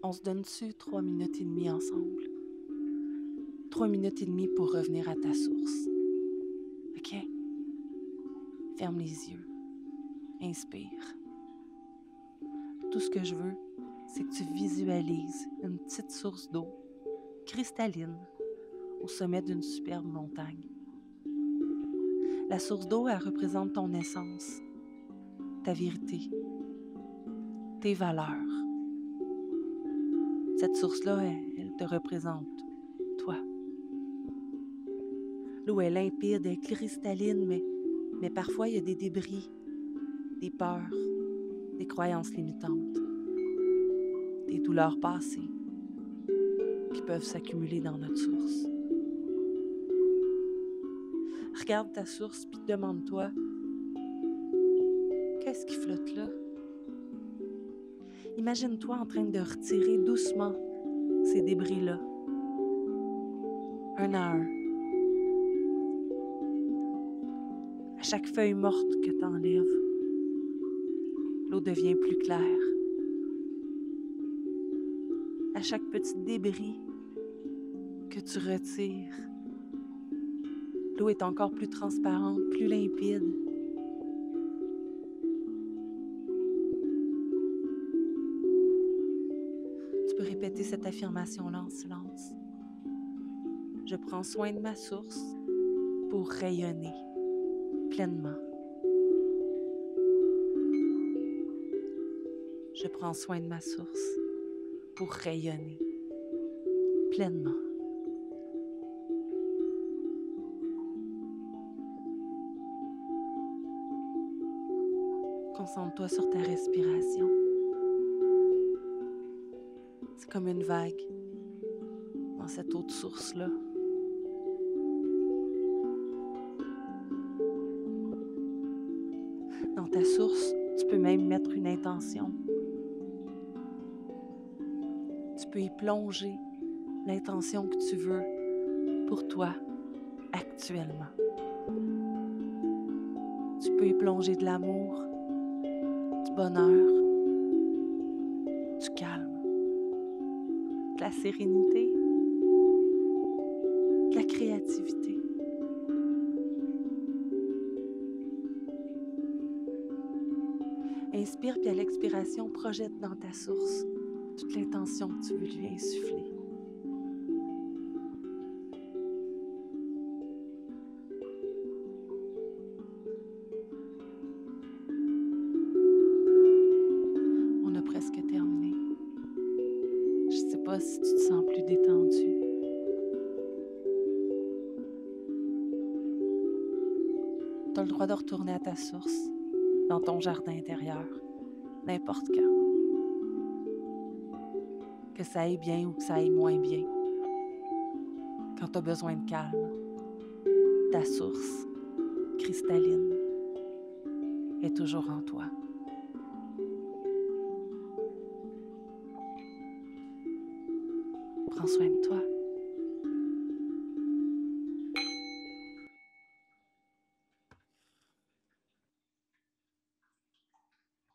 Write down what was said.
On se donne-tu 3 minutes et demie ensemble? 3 minutes et demie pour revenir à ta source. OK? Ferme les yeux. Inspire. Tout ce que je veux, c'est que tu visualises une petite source d'eau cristalline au sommet d'une superbe montagne. La source d'eau, elle représente ton essence, ta vérité, tes valeurs. Cette source-là, elle te représente, toi. L'eau est limpide, elle est cristalline, mais parfois il y a des débris, des peurs, des croyances limitantes, des douleurs passées qui peuvent s'accumuler dans notre source. Regarde ta source puis demande-toi, qu'est-ce qui flotte là? Imagine-toi en train de retirer doucement ces débris-là, un à un. À chaque feuille morte que tu enlèves, l'eau devient plus claire. À chaque petit débris que tu retires, l'eau est encore plus transparente, plus limpide. Tu peux répéter cette affirmation-là en silence. Je prends soin de ma source pour rayonner pleinement. Je prends soin de ma source pour rayonner pleinement. Concentre-toi sur ta respiration. C'est comme une vague dans cette eau de source-là. Dans ta source, tu peux même mettre une intention. Tu peux y plonger l'intention que tu veux pour toi actuellement. Tu peux y plonger de l'amour, du bonheur, du calme, de la sérénité, de la créativité. Inspire, puis à l'expiration, projette dans ta source toute l'intention que tu veux lui insuffler. On a presque terminé. Je ne sais pas si tu te sens plus détendu. Tu as le droit de retourner à ta source, dans ton jardin intérieur, n'importe quand. Que ça aille bien ou que ça aille moins bien. Quand tu as besoin de calme, ta source cristalline est toujours en toi. Prends soin de toi.